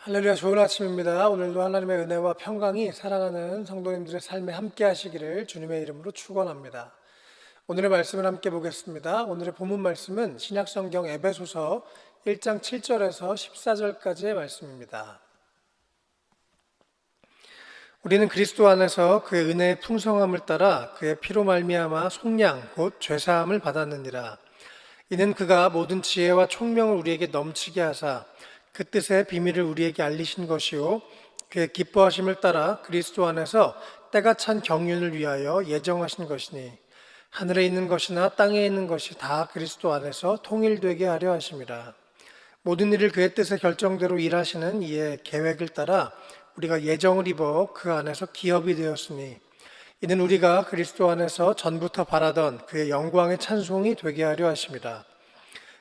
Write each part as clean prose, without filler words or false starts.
할렐루야, 좋은 아침입니다. 오늘도 하나님의 은혜와 평강이 사랑하는 성도님들의 삶에 함께 하시기를 주님의 이름으로 축원합니다. 오늘의 말씀을 함께 보겠습니다. 오늘의 본문 말씀은 신약성경 에베소서 1장 7절에서 14절까지의 말씀입니다. 우리는 그리스도 안에서 그의 은혜의 풍성함을 따라 그의 피로 말미암아 속량 곧 죄사함을 받았느니라. 이는 그가 모든 지혜와 총명을 우리에게 넘치게 하사 그 뜻의 비밀을 우리에게 알리신 것이요 그의 기뻐하심을 따라 그리스도 안에서 때가 찬 경륜을 위하여 예정하신 것이니 하늘에 있는 것이나 땅에 있는 것이 다 그리스도 안에서 통일되게 하려 하심이라. 모든 일을 그의 뜻의 결정대로 일하시는 이의 계획을 따라 우리가 예정을 입어 그 안에서 기업이 되었으니 이는 우리가 그리스도 안에서 전부터 바라던 그의 영광의 찬송이 되게 하려 하심이라.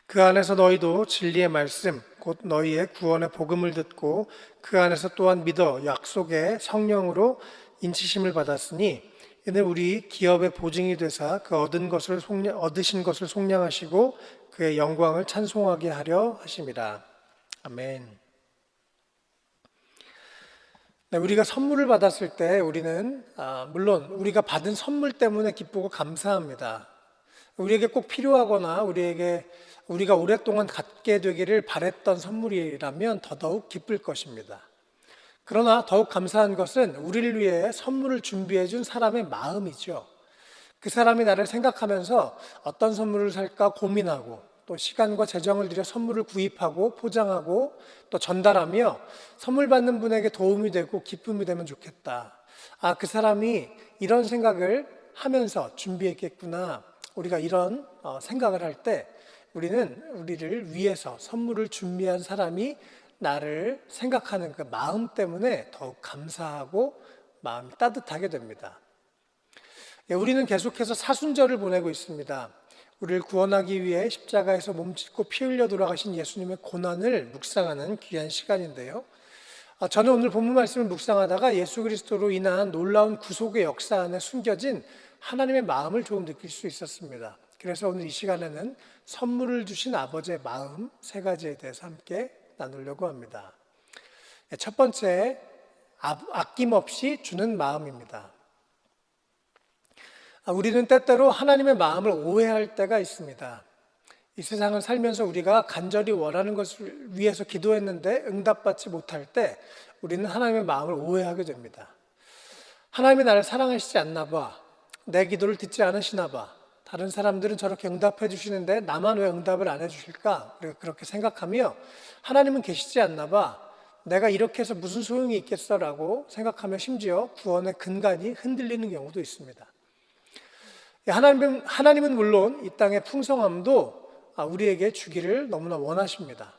그 안에서 너희도 진리의 말씀 곧 너희의 구원의 복음을 듣고 그 안에서 또한 믿어 약속의 성령으로 인치심을 받았으니 이는 우리 기업의 보증이 되사 그 얻으신 것을 속량하시고 그의 영광을 찬송하게 하려 하심이라. 아멘. 네, 우리가 선물을 받았을 때 우리는 물론 우리가 받은 선물 때문에 기쁘고 감사합니다. 우리에게 꼭 필요하거나 우리가 오랫동안 갖게 되기를 바랬던 선물이라면 더더욱 기쁠 것입니다. 그러나 더욱 감사한 것은 우리를 위해 선물을 준비해 준 사람의 마음이죠. 그 사람이 나를 생각하면서 어떤 선물을 살까 고민하고 또 시간과 재정을 들여 선물을 구입하고 포장하고 또 전달하며 선물 받는 분에게 도움이 되고 기쁨이 되면 좋겠다. 그 사람이 이런 생각을 하면서 준비했겠구나. 우리가 이런 생각을 할 때 우리는 우리를 위해서 선물을 준비한 사람이 나를 생각하는 그 마음 때문에 더욱 감사하고 마음이 따뜻하게 됩니다. 우리는 계속해서 사순절을 보내고 있습니다. 우리를 구원하기 위해 십자가에서 몸짓고 피 흘려 돌아가신 예수님의 고난을 묵상하는 귀한 시간인데요. 저는 오늘 본문 말씀을 묵상하다가 예수 그리스도로 인한 놀라운 구속의 역사 안에 숨겨진 하나님의 마음을 조금 느낄 수 있었습니다. 그래서 오늘 이 시간에는 선물을 주신 아버지의 마음 세 가지에 대해서 함께 나누려고 합니다. 첫 번째, 아낌없이 주는 마음입니다. 우리는 때때로 하나님의 마음을 오해할 때가 있습니다. 이 세상을 살면서 우리가 간절히 원하는 것을 위해서 기도했는데 응답받지 못할 때 우리는 하나님의 마음을 오해하게 됩니다. 하나님이 나를 사랑하시지 않나 봐. 내 기도를 듣지 않으시나 봐. 다른 사람들은 저렇게 응답해 주시는데 나만 왜 응답을 안 해주실까? 우리가 그렇게 생각하며 하나님은 계시지 않나 봐. 내가 이렇게 해서 무슨 소용이 있겠어라고 생각하며 심지어 구원의 근간이 흔들리는 경우도 있습니다. 하나님은 물론 이 땅의 풍성함도 우리에게 주기를 너무나 원하십니다.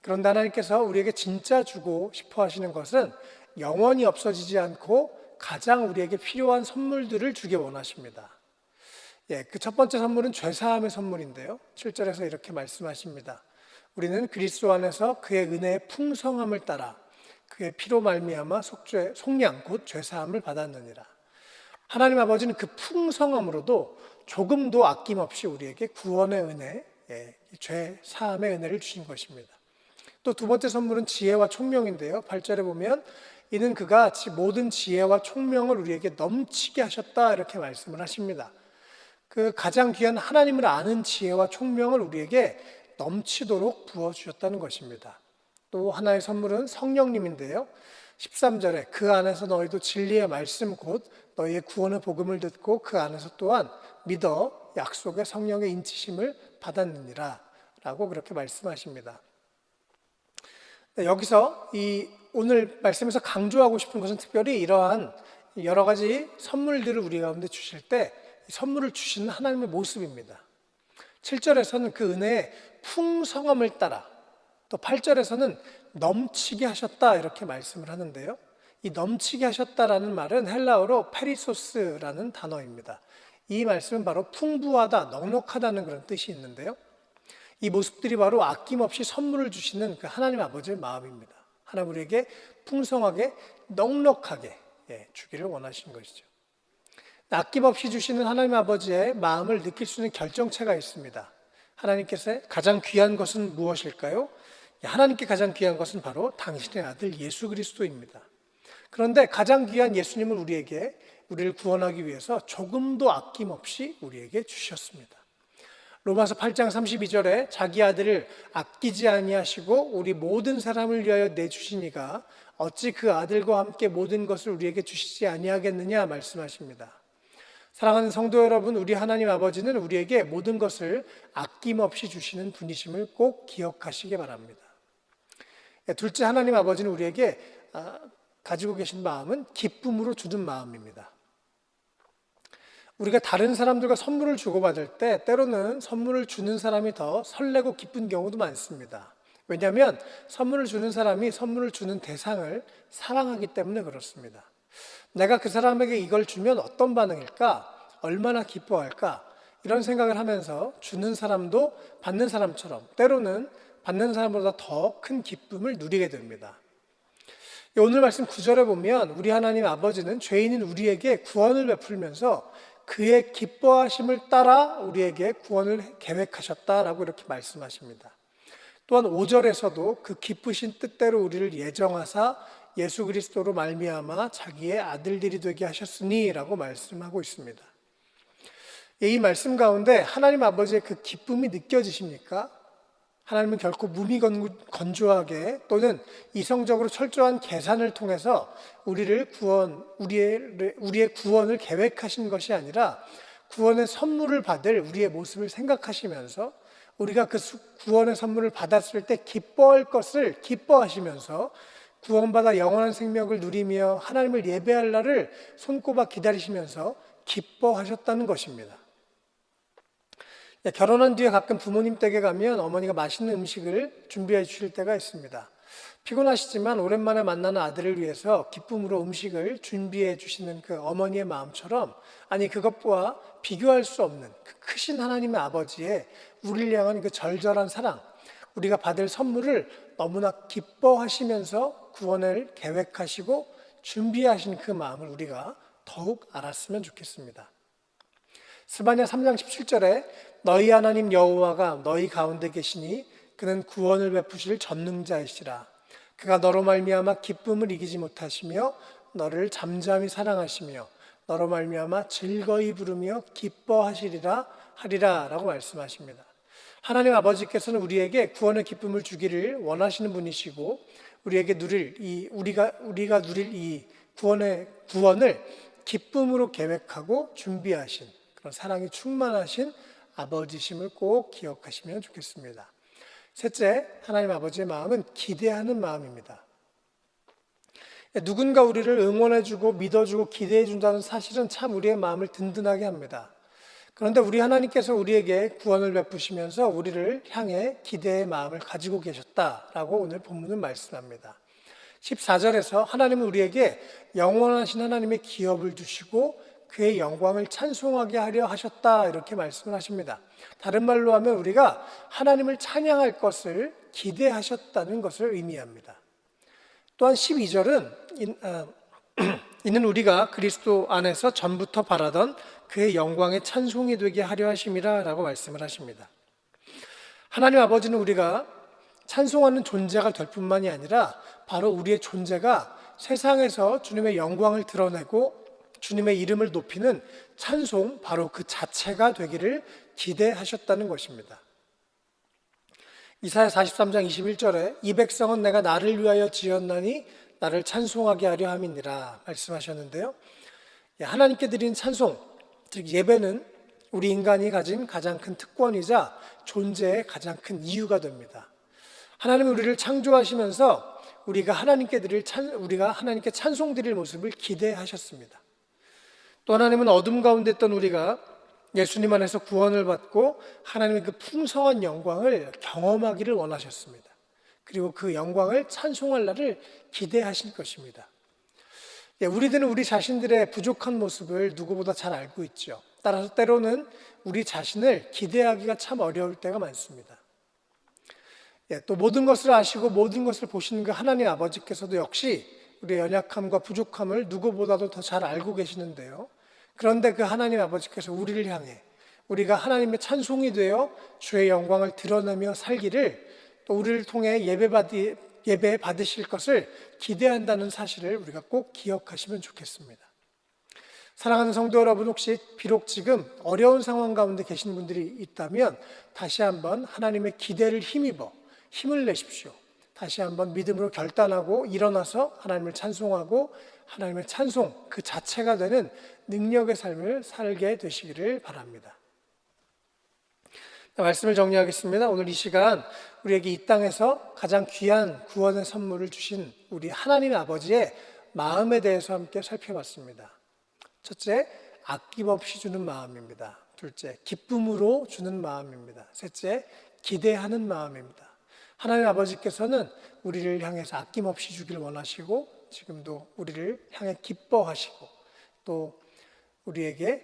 그런데 하나님께서 우리에게 진짜 주고 싶어 하시는 것은 영원히 없어지지 않고 가장 우리에게 필요한 선물들을 주기 원하십니다. 그 첫 번째 선물은 죄사함의 선물인데요. 7절에서 이렇게 말씀하십니다. 우리는 그리스도 안에서 그의 은혜의 풍성함을 따라 그의 피로 말미암아 속량 곧 죄사함을 받았느니라. 하나님 아버지는 그 풍성함으로도 조금도 아낌없이 우리에게 구원의 은혜, 죄사함의 은혜를 주신 것입니다. 또 두 번째 선물은 지혜와 총명인데요. 8절에 보면 이는 그가 모든 지혜와 총명을 우리에게 넘치게 하셨다 이렇게 말씀을 하십니다. 그 가장 귀한 하나님을 아는 지혜와 총명을 우리에게 넘치도록 부어주셨다는 것입니다. 또 하나의 선물은 성령님인데요. 13절에 그 안에서 너희도 진리의 말씀 곧 너희의 구원의 복음을 듣고 그 안에서 또한 믿어 약속의 성령의 인치심을 받았느니라 라고 그렇게 말씀하십니다. 여기서 오늘 말씀에서 강조하고 싶은 것은 특별히 이러한 여러 가지 선물들을 우리 가운데 주실 때 선물을 주시는 하나님의 모습입니다. 7절에서는 그 은혜의 풍성함을 따라 또 8절에서는 넘치게 하셨다 이렇게 말씀을 하는데요. 이 넘치게 하셨다라는 말은 헬라어로 페리소스라는 단어입니다. 이 말씀은 바로 풍부하다, 넉넉하다는 그런 뜻이 있는데요. 이 모습들이 바로 아낌없이 선물을 주시는 그 하나님 아버지의 마음입니다. 하나님 우리에게 풍성하게 넉넉하게 주기를 원하신 것이죠. 아낌없이 주시는 하나님 아버지의 마음을 느낄 수 있는 결정체가 있습니다. 하나님께서 가장 귀한 것은 무엇일까요? 하나님께 가장 귀한 것은 바로 당신의 아들 예수 그리스도입니다. 그런데 가장 귀한 예수님을 우리를 구원하기 위해서 조금도 아낌없이 우리에게 주셨습니다. 로마서 8장 32절에 자기 아들을 아끼지 아니하시고 우리 모든 사람을 위하여 내주시니가 어찌 그 아들과 함께 모든 것을 우리에게 주시지 아니하겠느냐 말씀하십니다. 사랑하는 성도 여러분, 우리 하나님 아버지는 우리에게 모든 것을 아낌없이 주시는 분이심을 꼭 기억하시기 바랍니다. 둘째, 하나님 아버지는 우리에게 가지고 계신 마음은 기쁨으로 주는 마음입니다. 우리가 다른 사람들과 선물을 주고받을 때 때로는 선물을 주는 사람이 더 설레고 기쁜 경우도 많습니다. 왜냐하면 선물을 주는 사람이 선물을 주는 대상을 사랑하기 때문에 그렇습니다. 내가 그 사람에게 이걸 주면 어떤 반응일까? 얼마나 기뻐할까? 이런 생각을 하면서 주는 사람도 받는 사람처럼 때로는 받는 사람보다 더 큰 기쁨을 누리게 됩니다. 오늘 말씀 9절에 보면 우리 하나님 아버지는 죄인인 우리에게 구원을 베풀면서 그의 기뻐하심을 따라 우리에게 구원을 계획하셨다라고 이렇게 말씀하십니다. 또한 5절에서도 그 기쁘신 뜻대로 우리를 예정하사 예수 그리스도로 말미암아 자기의 아들들이 되게 하셨으니 라고 말씀하고 있습니다. 이 말씀 가운데 하나님 아버지의 그 기쁨이 느껴지십니까? 하나님은 결코 무미건조하게 또는 이성적으로 철저한 계산을 통해서 우리의 구원을 계획하신 것이 아니라 구원의 선물을 받을 우리의 모습을 생각하시면서 우리가 그 구원의 선물을 받았을 때 기뻐할 것을 기뻐하시면서 구원받아 영원한 생명을 누리며 하나님을 예배할 날을 손꼽아 기다리시면서 기뻐하셨다는 것입니다. 결혼한 뒤에 가끔 부모님 댁에 가면 어머니가 맛있는 음식을 준비해 주실 때가 있습니다. 피곤하시지만 오랜만에 만나는 아들을 위해서 기쁨으로 음식을 준비해 주시는 그 어머니의 마음처럼, 아니 그것과 비교할 수 없는 그 크신 하나님의 아버지의 우리를 향한 그 절절한 사랑, 우리가 받을 선물을 너무나 기뻐하시면서 구원을 계획하시고 준비하신 그 마음을 우리가 더욱 알았으면 좋겠습니다. 스바냐 3장 17절에 너희 하나님 여호와가 너희 가운데 계시니 그는 구원을 베푸실 전능자이시라. 그가 너로 말미암아 기쁨을 이기지 못하시며 너를 잠잠히 사랑하시며 너로 말미암아 즐거이 부르며 기뻐하시리라 하리라 라고 말씀하십니다. 하나님 아버지께서는 우리에게 구원의 기쁨을 주기를 원하시는 분이시고 우리가 누릴 이 구원을 기쁨으로 계획하고 준비하신 그런 사랑이 충만하신 아버지심을 꼭 기억하시면 좋겠습니다. 셋째, 하나님 아버지의 마음은 기대하는 마음입니다. 누군가 우리를 응원해주고 믿어주고 기대해준다는 사실은 참 우리의 마음을 든든하게 합니다. 그런데 우리 하나님께서 우리에게 구원을 베푸시면서 우리를 향해 기대의 마음을 가지고 계셨다라고 오늘 본문은 말씀합니다. 14절에서 하나님은 우리에게 영원하신 하나님의 기업을 주시고 그의 영광을 찬송하게 하려 하셨다 이렇게 말씀을 하십니다. 다른 말로 하면 우리가 하나님을 찬양할 것을 기대하셨다는 것을 의미합니다. 또한 12절은 이는 우리가 그리스도 안에서 전부터 바라던 그의 영광의 찬송이 되게 하려 하심이라 라고 말씀을 하십니다. 하나님 아버지는 우리가 찬송하는 존재가 될 뿐만이 아니라 바로 우리의 존재가 세상에서 주님의 영광을 드러내고 주님의 이름을 높이는 찬송, 바로 그 자체가 되기를 기대하셨다는 것입니다. 이사야 43장 21절에 이 백성은 내가 나를 위하여 지었나니 나를 찬송하게 하려 함이니라 말씀하셨는데요. 하나님께 드린 찬송, 즉 예배는 우리 인간이 가진 가장 큰 특권이자 존재의 가장 큰 이유가 됩니다. 하나님은 우리를 창조하시면서 우리가 하나님께 찬송 드릴 모습을 기대하셨습니다. 또 하나님은 어둠 가운데 있던 우리가 예수님 안에서 구원을 받고 하나님의 그 풍성한 영광을 경험하기를 원하셨습니다. 그리고 그 영광을 찬송할 날을 기대하실 것입니다. 우리들은 우리 자신들의 부족한 모습을 누구보다 잘 알고 있죠. 따라서 때로는 우리 자신을 기대하기가 참 어려울 때가 많습니다. 또 모든 것을 아시고 모든 것을 보시는 그 하나님 아버지께서도 역시 우리의 연약함과 부족함을 누구보다도 더 잘 알고 계시는데요. 그런데 그 하나님 아버지께서 우리를 향해 우리가 하나님의 찬송이 되어 주의 영광을 드러내며 살기를 또 우리를 통해 예배 받으실 것을 기대한다는 사실을 우리가 꼭 기억하시면 좋겠습니다. 사랑하는 성도 여러분, 혹시 비록 지금 어려운 상황 가운데 계신 분들이 있다면 다시 한번 하나님의 기대를 힘입어 힘을 내십시오. 다시 한번 믿음으로 결단하고 일어나서 하나님을 찬송하고 하나님의 찬송 그 자체가 되는 능력의 삶을 살게 되시기를 바랍니다. 말씀을 정리하겠습니다. 오늘 이 시간 우리에게 이 땅에서 가장 귀한 구원의 선물을 주신 우리 하나님 아버지의 마음에 대해서 함께 살펴봤습니다. 첫째, 아낌없이 주는 마음입니다. 둘째, 기쁨으로 주는 마음입니다. 셋째, 기대하는 마음입니다. 하나님 아버지께서는 우리를 향해서 아낌없이 주기를 원하시고 지금도 우리를 향해 기뻐하시고 또 우리에게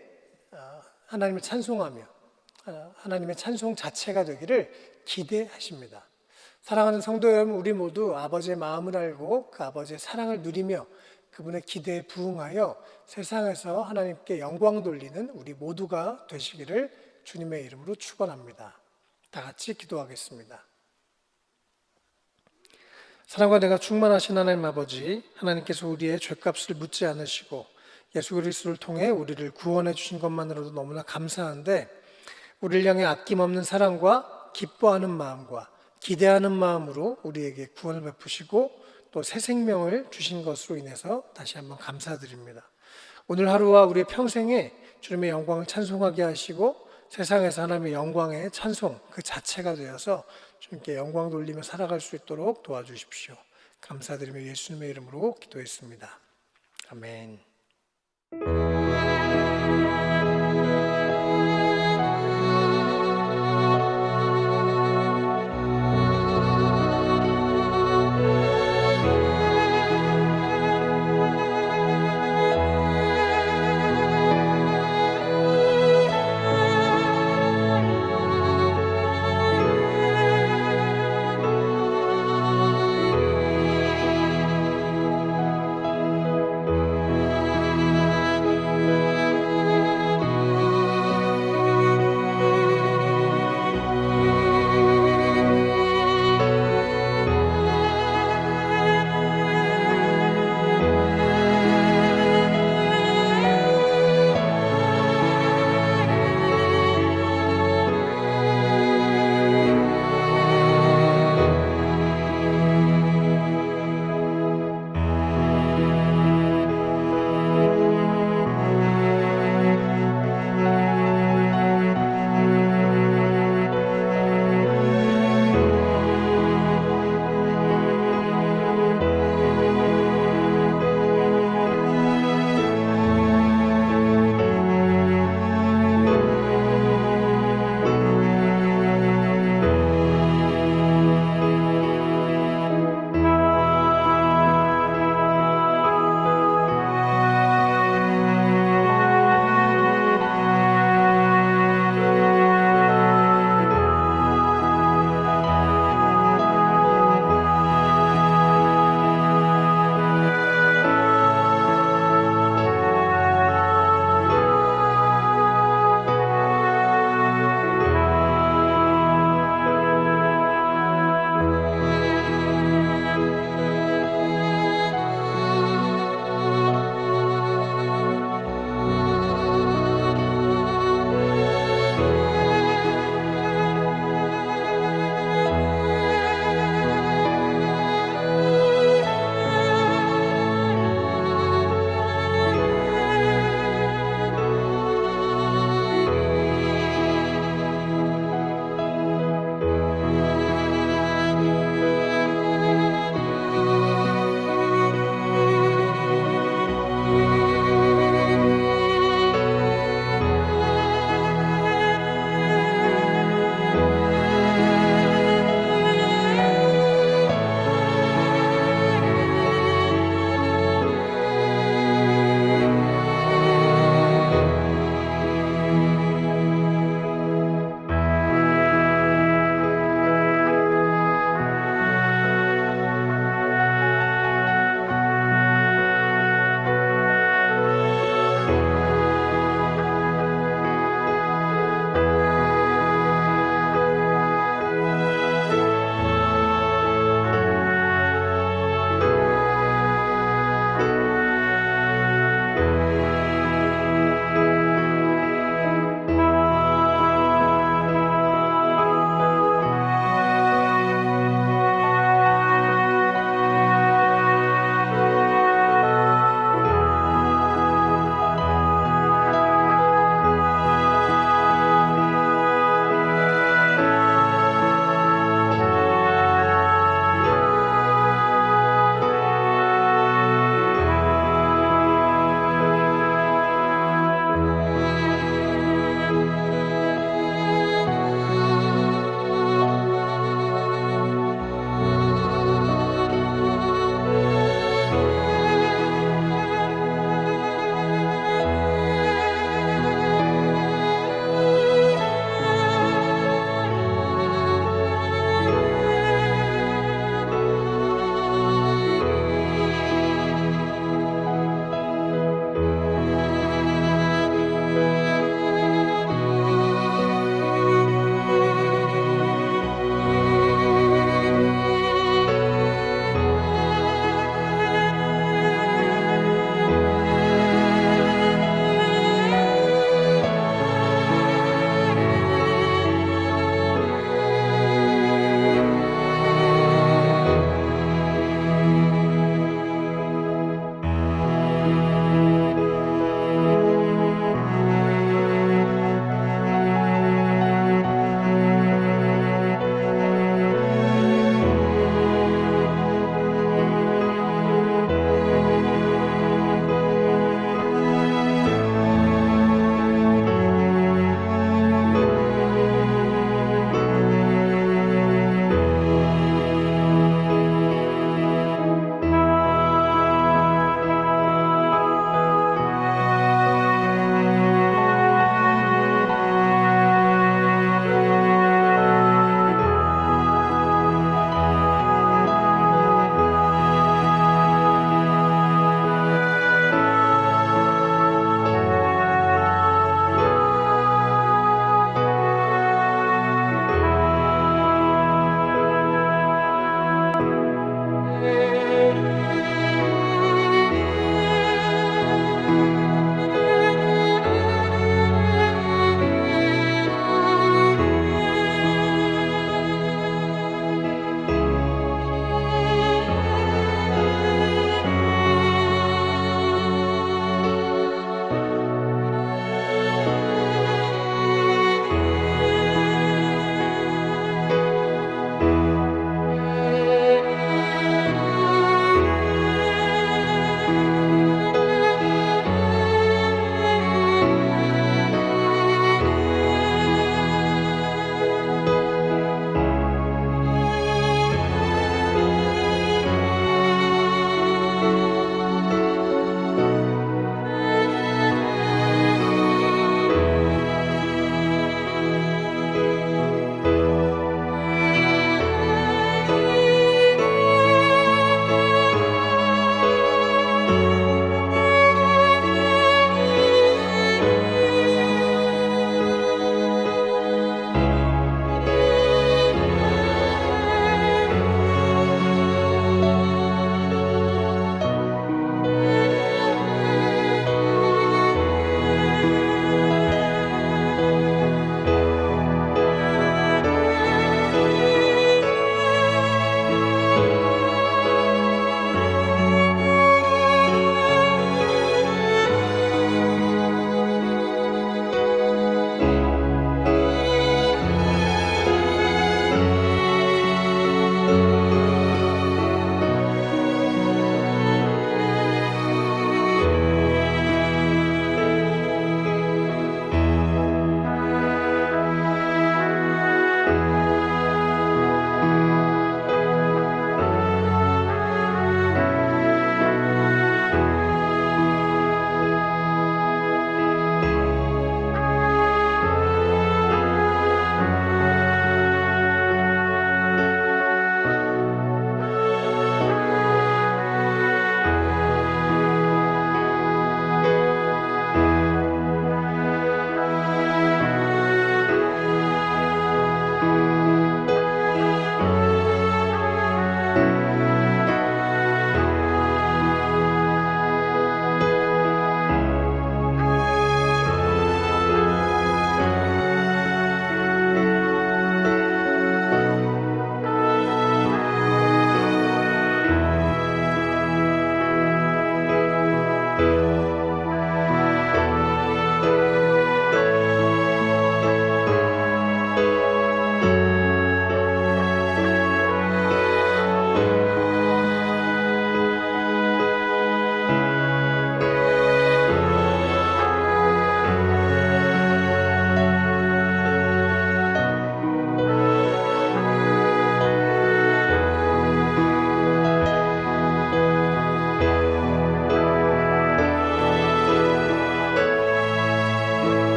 하나님을 찬송하며 하나님의 찬송 자체가 되기를 기대하십니다. 사랑하는 성도 여러분, 우리 모두 아버지의 마음을 알고 그 아버지의 사랑을 누리며 그분의 기대에 부응하여 세상에서 하나님께 영광 돌리는 우리 모두가 되시기를 주님의 이름으로 축원합니다. 다 같이 기도하겠습니다. 사랑과 내가 충만하신 하나님 아버지, 하나님께서 우리의 죄값을 묻지 않으시고 예수 그리스도를 통해 우리를 구원해 주신 것만으로도 너무나 감사한데 우리를 향해 아낌없는 사랑과 기뻐하는 마음과 기대하는 마음으로 우리에게 구원을 베푸시고 또 새 생명을 주신 것으로 인해서 다시 한번 감사드립니다. 오늘 하루와 우리의 평생에 주님의 영광을 찬송하게 하시고 세상에서 하나님의 영광의 찬송 그 자체가 되어서 주님께 영광 돌리며 살아갈 수 있도록 도와주십시오. 감사드리며 예수님의 이름으로 기도했습니다. 아멘.